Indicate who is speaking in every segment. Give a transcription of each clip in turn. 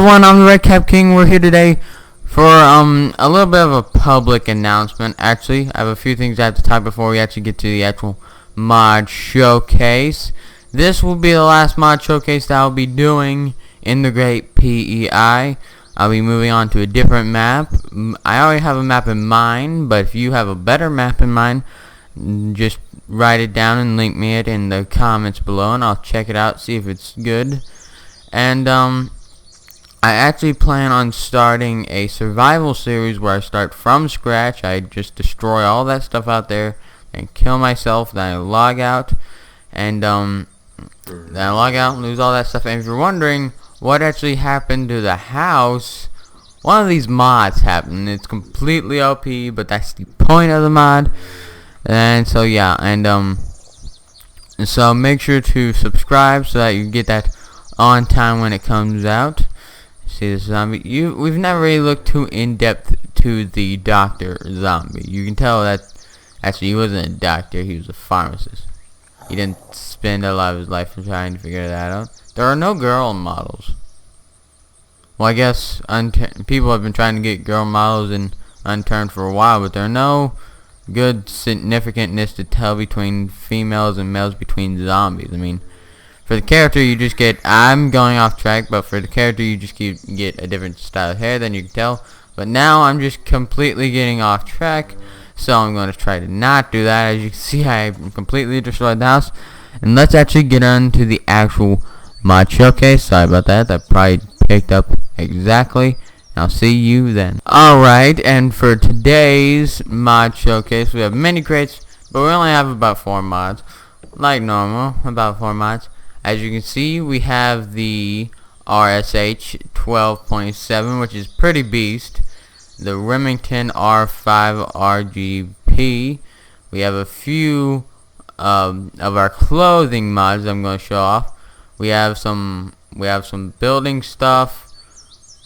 Speaker 1: everyone, I'm the Red Cap King. We're here today for a little bit of a public announcement. Actually, I have a few things I have to talk before we actually get to the actual mod showcase. This will be the last mod showcase that I'll be doing in the Great PEI. I'll be moving on to a different map. I already have a map in mind, but if you have a better map in mind, just write it down and link me it in the comments below, and I'll check it out, see if it's good. And I actually plan on starting a survival series where I start from scratch. I just destroy all that stuff out there and kill myself. Then I log out, and lose all that stuff. And if you're wondering what actually happened to the house, one of these mods happened. It's completely OP, but that's the point of the mod. And so yeah, and so make sure to subscribe so that you get that on time when it comes out. See this zombie? We've never really looked too in depth to the doctor zombie. You can tell that actually he wasn't a doctor; he was a pharmacist. He didn't spend a lot of his life trying to figure that out. There are no girl models. Well, I guess people have been trying to get girl models in Unturned for a while, but there are no good significantness to tell between females and males between zombies. I mean, for the character you just get, I'm going off track, but for the character you just get a different style of hair, then you can tell. But now I'm just completely getting off track, so I'm going to try to not do that. As you can see, I completely destroyed the house. And let's actually get on to the actual mod showcase. Sorry about that, that probably picked up exactly. I'll see you then. Alright, and for today's mod showcase, we have mini crates, but we only have about 4 mods. Like normal, about 4 mods. As you can see, we have the RSH 12.7, which is pretty beast. The Remington R5 RGP. We have a few of our clothing mods I'm going to show off. We have some building stuff.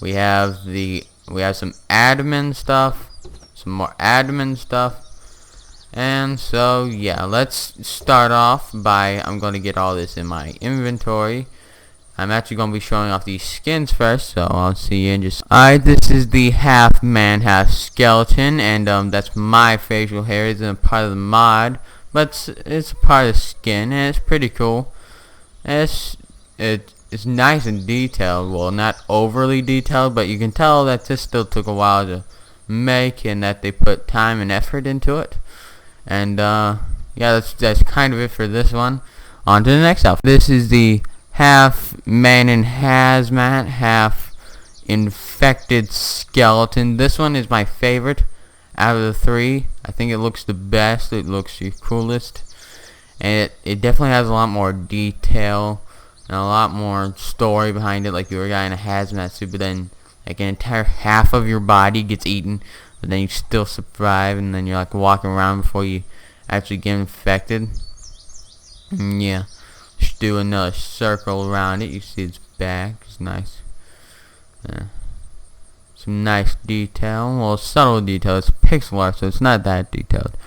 Speaker 1: We have some admin stuff, some more admin stuff. And so yeah, let's start off by, I'm going to get all this in my inventory. I'm actually going to be showing off these skins first, so I'll see you in just. Alright, this is the half man, half skeleton, and that's my facial hair. It's a part of the mod, but it's a part of the skin, and it's pretty cool. It's nice and detailed. Well, not overly detailed, but you can tell that this still took a while to make, and that they put time and effort into it. And yeah, that's kind of it for this one. On to the next outfit. This is the half man in hazmat, half infected skeleton. This one is my favorite out of the 3. I think it looks the best. It looks the coolest, and it definitely has a lot more detail and a lot more story behind it. Like, you're a guy in a hazmat suit, but then like an entire half of your body gets eaten, but then you still survive, and then you're like walking around before you actually get infected. And yeah, just do another circle around it. You see its back. It's nice. Some nice detail. Well, subtle detail. It's pixel art, so it's not that detailed.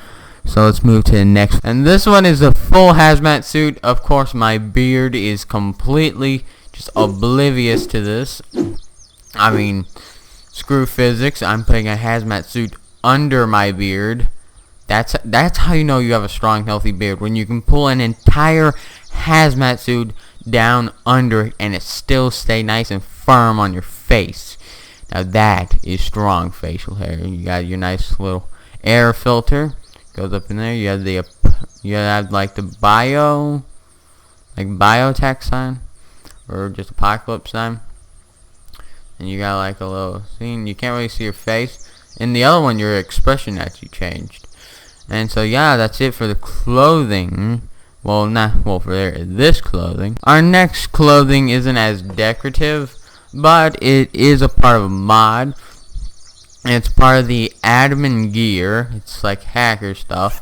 Speaker 1: So let's move to the next. And this one is a full hazmat suit. Of course, my beard is completely just oblivious to this. I mean, screw physics. I'm putting a hazmat suit under my beard. That's how you know you have a strong, healthy beard. When you can pull an entire hazmat suit down under it and it still stay nice and firm on your face. Now that is strong facial hair. You got your nice little air filter. Goes up in there. You have like the biotech sign, or just apocalypse sign, and you got like a little scene. You can't really see your face. In the other one, your expression actually changed. And so yeah, that's it for the clothing. Well, for this clothing. Our next clothing isn't as decorative, but it is a part of a mod. And it's part of the admin gear. It's like hacker stuff.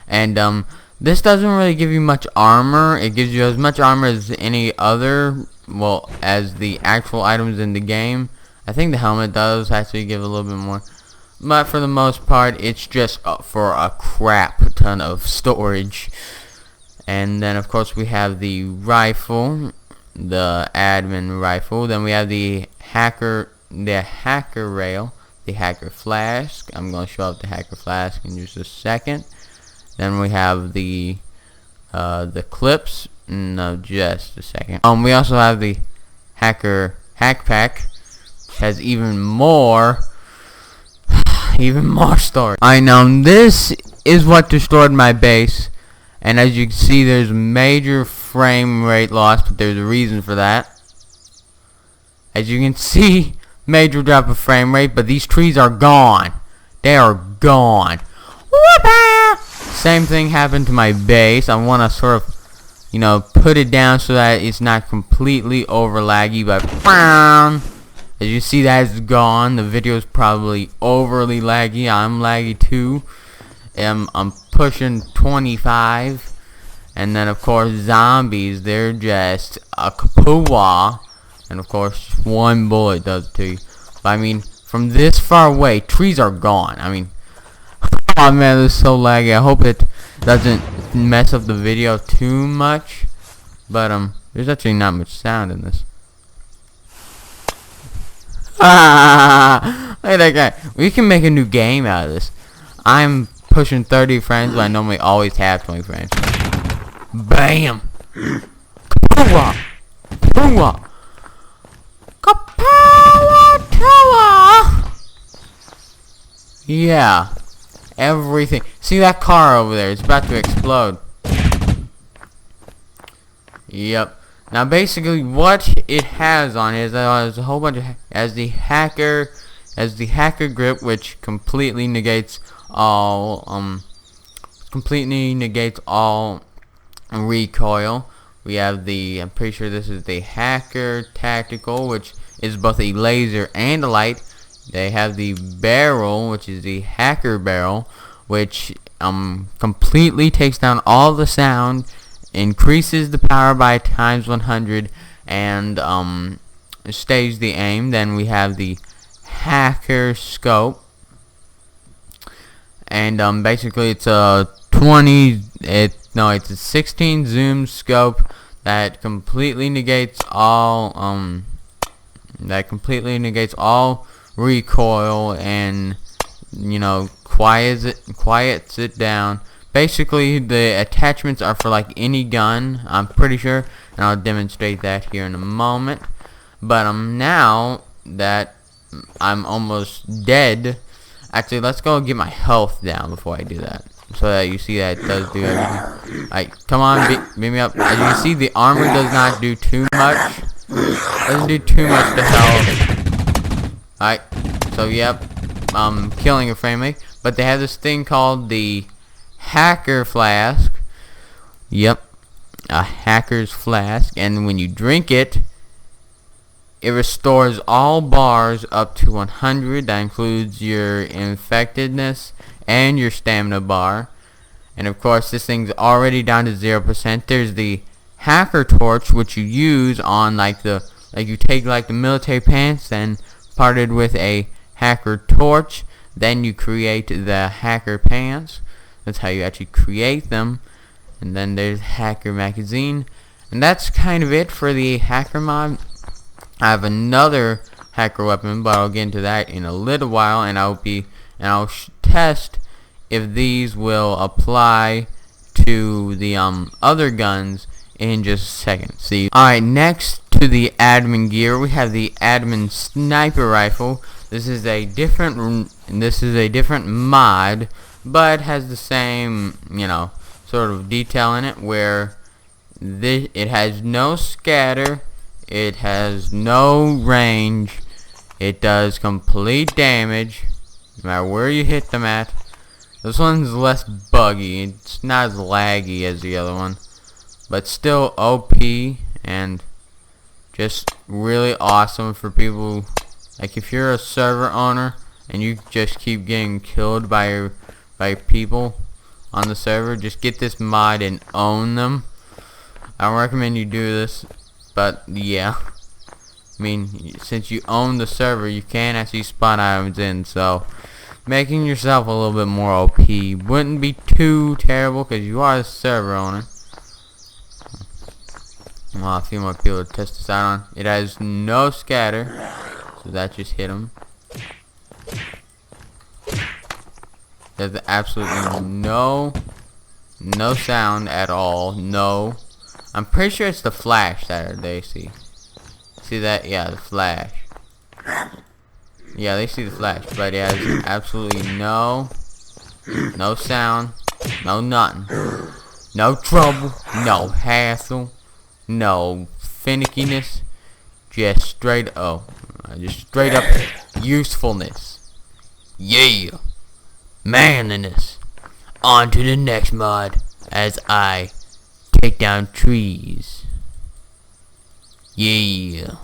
Speaker 1: And this doesn't really give you much armor. It gives you as much armor as any other, well, as the actual items in the game. I think the helmet does actually give a little bit more. But for the most part, it's just for a crap ton of storage. And then of course we have the rifle, the admin rifle. Then we have the hacker rail, the hacker flask. I'm going to show up the hacker flask in just a second. Then we have the clips. No, just a second. We also have the hacker hack pack, which has even more storage. I know this is what destroyed my base, and as you can see, there's major frame rate loss, but there's a reason for that. As you can see, major drop of frame rate, but these trees are gone. They are gone. Whoop-ah! Same thing happened to my base. I want to sort of, you know, put it down so that it's not completely over laggy, but as you see, that is gone. The video is probably overly laggy. I'm laggy too. I'm pushing 25. And then of course zombies, they're just a kapooah. And of course one bullet does it to you. But I mean, from this far away, trees are gone. I mean, oh man, this is so laggy. I hope it doesn't mess up the video too much. But there's actually not much sound in this. Look at that guy. We can make a new game out of this. I'm pushing 30 frames, but I normally always have 20 frames. Bam! Kapooah! Kapooah! Kapooah! Yeah. Everything. See that car over there? It's about to explode. Yep. Now basically what it has on it is a whole bunch of the hacker grip, which completely negates all recoil. We have the, I'm pretty sure this is the hacker tactical, which is both a laser and a light. They have the barrel, which is the hacker barrel, which completely takes down all the sound, increases the power by times 100, and stays the aim. Then we have the hacker scope, and basically it's a 16 zoom scope that completely negates all recoil, and you know, quiets it down. Basically the attachments are for like any gun, I'm pretty sure, and I'll demonstrate that here in a moment. But now that I'm almost dead, actually let's go get my health down before I do that, so that you see that it does do everything. Alright, come on, beat me up. As you can see, the armor does not do too much. Doesn't do too much to health. Alright, so yep, killing a frame rate. But they have this thing called the hacker flask. Yep, a hacker's flask, and when you drink it, it restores all bars up to 100. That includes your infectedness and your stamina bar. And of course this thing's already down to 0%. There's the hacker torch, which you use on you take like the military pants and parted with a hacker torch, then you create the hacker pants. That's how you actually create them. And then there's hacker magazine, and that's kind of it for the hacker mod. I have another hacker weapon, but I'll get into that in a little while, and I'll test if these will apply to the other guns in just a second. See. Alright, next to the admin gear, we have the admin sniper rifle. This is a different mod, but has the same, you know, sort of detail in it, where it has no scatter, it has no range, it does complete damage no matter where you hit them at. This one's less buggy, it's not as laggy as the other one, but still OP and just really awesome for people. Like if you're a server owner and you just keep getting killed by people on the server, just get this mod and own them. I don't recommend you do this, but yeah, I mean, since you own the server, you can actually spawn items in, so making yourself a little bit more OP wouldn't be too terrible, because you are the server owner. Well, a few more people to test this out on. It has no scatter, So that just hit him. There's absolutely no sound at all. No. I'm pretty sure it's the flash that they see. See that? Yeah, the flash. Yeah, they see the flash. But yeah, there's absolutely no sound. No nothing. No trouble. No hassle. No finickiness. Just straight up usefulness. Yeah. Manliness. On to the next mod as I take down trees. Yeah.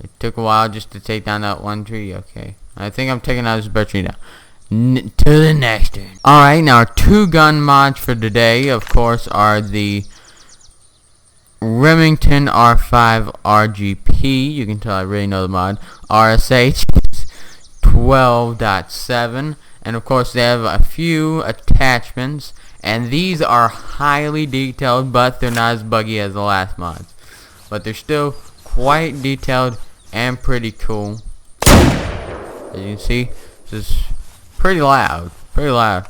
Speaker 1: It took a while just to take down that one tree. Okay. I think I'm taking out this bird tree now. To the next one. Alright, now our 2-gun mods for today, of course, are the Remington R5 RGP. You can tell I really know the mod. RSH 12.7. And of course they have a few attachments. And these are highly detailed, but they're not as buggy as the last mods. But they're still quite detailed and pretty cool. As you can see, this is pretty loud. Pretty loud.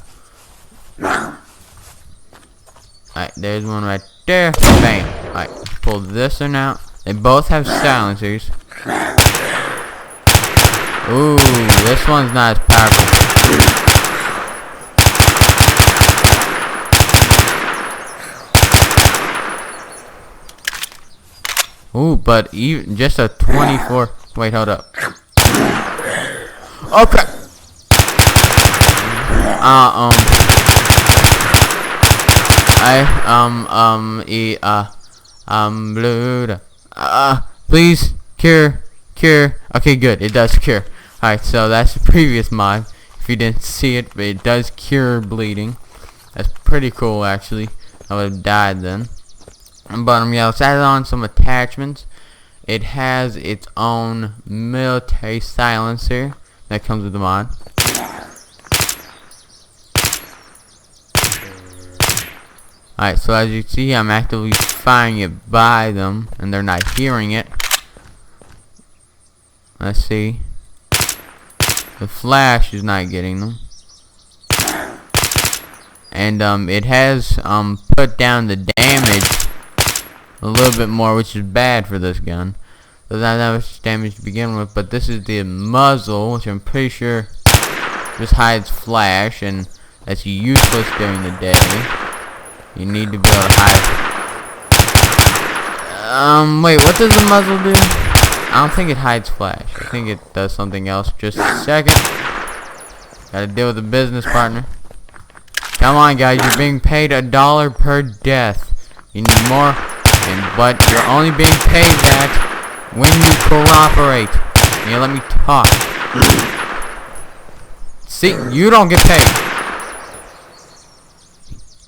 Speaker 1: Alright, there's one right there. Bam. Alright, pull this one out. They both have silencers. Ooh, this one's not as powerful. Ooh, but even just a 24. Wait, hold up. Okay. Blood. Please cure. Okay, good. It does cure. Alright, so that's the previous mod. If you didn't see it, but it does cure bleeding. That's pretty cool, actually. I would have died then. But yeah, let's add on some attachments. It has its own military silencer that comes with the mod. Alright, so as you can see, I'm actively firing it by them, and they're not hearing it. Let's see. The flash is not getting them. And it has put down the damage a little bit more, which is bad for this gun. Doesn't have that much damage to begin with, but this is the muzzle, which I'm pretty sure just hides flash, and that's useless during the day. You need to be able to hide. Wait, what does the muzzle do? I don't think it hides flash. I think it does something else. Just a second. Gotta deal with a business partner. Come on, guys. You're being paid $1 per death. You need more. But you're only being paid that when you cooperate. You let me talk. See, you don't get paid.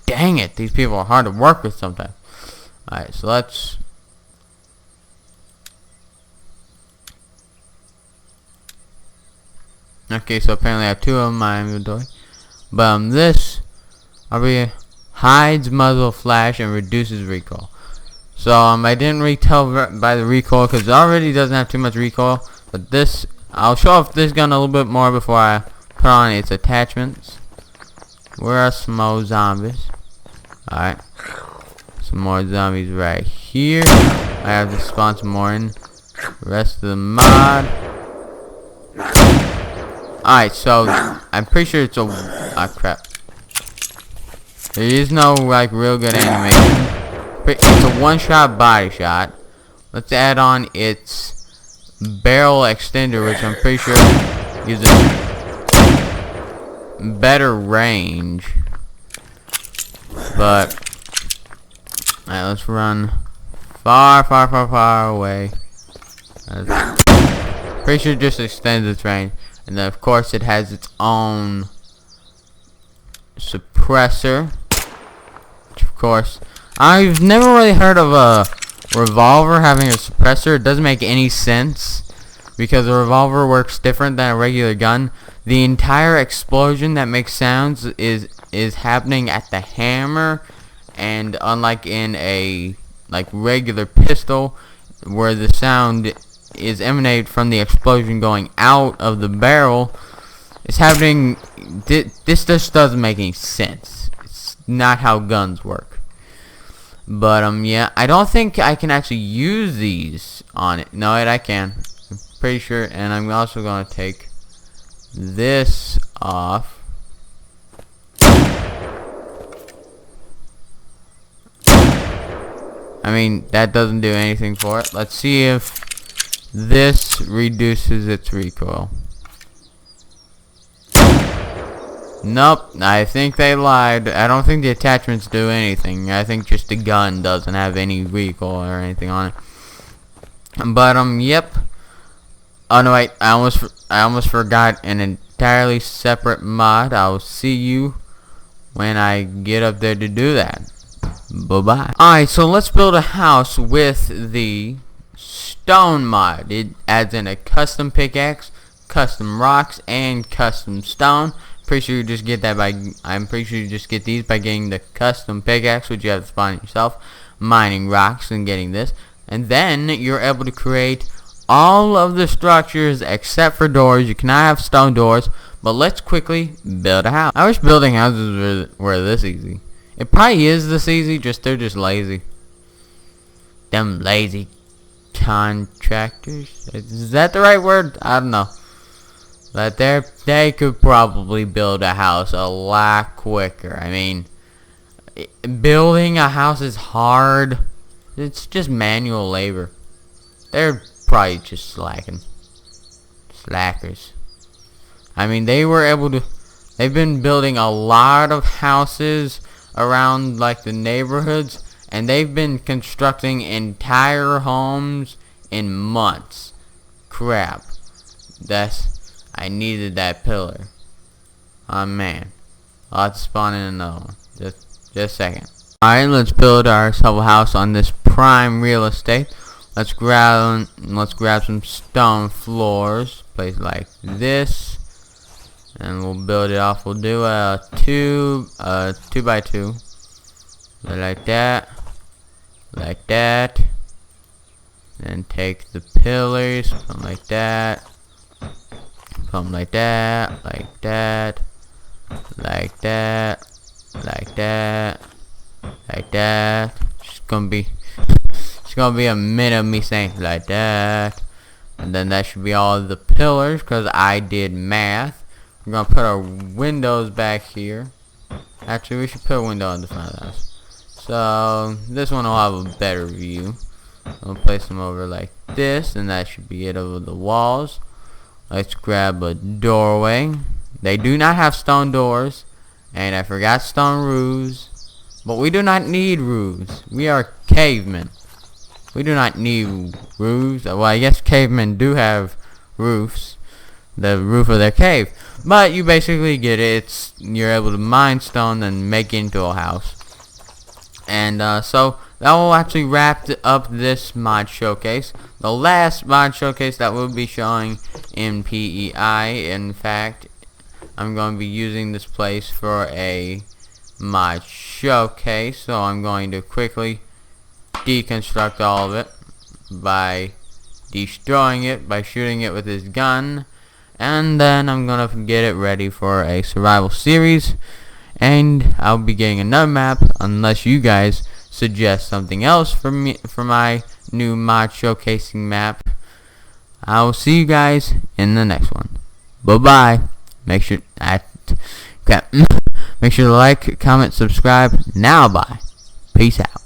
Speaker 1: Dang it. These people are hard to work with sometimes. Alright, so let's... Okay, so apparently I have 2 of them in my inventory. But this hides muzzle flash and reduces recoil. So I didn't really tell by the recoil because it already doesn't have too much recoil. But this, I'll show off this gun a little bit more before I put on its attachments. Where are some more zombies? Alright. Some more zombies right here. I have to spawn some more in the rest of the mod. Alright, so I'm pretty sure it's a... Ah, crap. There is no, like, real good animation. It's a one-shot body shot. Let's add on its barrel extender, which I'm pretty sure gives it better range. But, alright, let's run far away. Pretty sure it just extends its range. And then, of course, it has its own suppressor. Which, of course, I've never really heard of a revolver having a suppressor. It doesn't make any sense because a revolver works different than a regular gun. The entire explosion that makes sounds is happening at the hammer, and unlike in a like regular pistol, where the sound is emanated from the explosion going out of the barrel, is happening. This just doesn't make any sense. It's not how guns work. But yeah, I don't think I can actually use these on it. No, wait, I can. I'm pretty sure. And I'm also gonna take this off. I mean, that doesn't do anything for it. Let's see if this reduces its recoil. Nope, I think they lied. I don't think the attachments do anything. I think just the gun doesn't have any recoil or anything on it. But yep. Oh no, wait, I almost forgot an entirely separate mod. I'll see you when I get up there to do that. Bye-bye. Alright, so let's build a house with the stone mod. It adds in a custom pickaxe, custom rocks, and custom stone. Pretty sure you just get that by, I'm pretty sure you just get these by getting the custom pickaxe, which you have to spawn it yourself, mining rocks and getting this, and then you're able to create all of the structures except for doors. You cannot have stone doors, but let's quickly build a house. I wish building houses were this easy. It probably is this easy, they're just lazy. Them lazy contractors. Is that the right word? I don't know. But they could probably build a house a lot quicker. I mean, building a house is hard. It's just manual labor. They're probably just slackers. I mean, they've been building a lot of houses around like the neighborhoods, and they've been constructing entire homes in months. Crap. I needed that pillar. Oh man. I'll have to spawn in another one. Just a second. Alright, let's build ourselves a house on this prime real estate. Let's grab some stone floors. Place like this. And we'll build it off. We'll do a 2 by 2. Like that. Like that. Then take the pillars. Come like that. Come like that. Like that. Like that. Like that. Like that. It's gonna be a minute of me saying like that. And then that should be all the pillars, because I did math. We're gonna put our windows back here. Actually, we should put a window in the front of the house. So this one will have a better view. I'll place them over like this, and that should be it over the walls. Let's grab a doorway. They do not have stone doors, and I forgot stone roofs, but we do not need roofs. We are cavemen. We do not need roofs. Well, I guess cavemen do have roofs, the roof of their cave, but you basically get it. You're able to mine stone and make it into a house. And so that will actually wrap up this mod showcase. The last mod showcase that we'll be showing in PEI. In fact, I'm going to be using this place for a mod showcase, so I'm going to quickly deconstruct all of it by destroying it, by shooting it with his gun, and then I'm gonna get it ready for a survival series, and I'll be getting another map unless you guys suggest something else for me for my new mod showcasing map. I will see you guys in the next one. Bye bye. Make sure to like, comment, subscribe. Now bye. Peace out.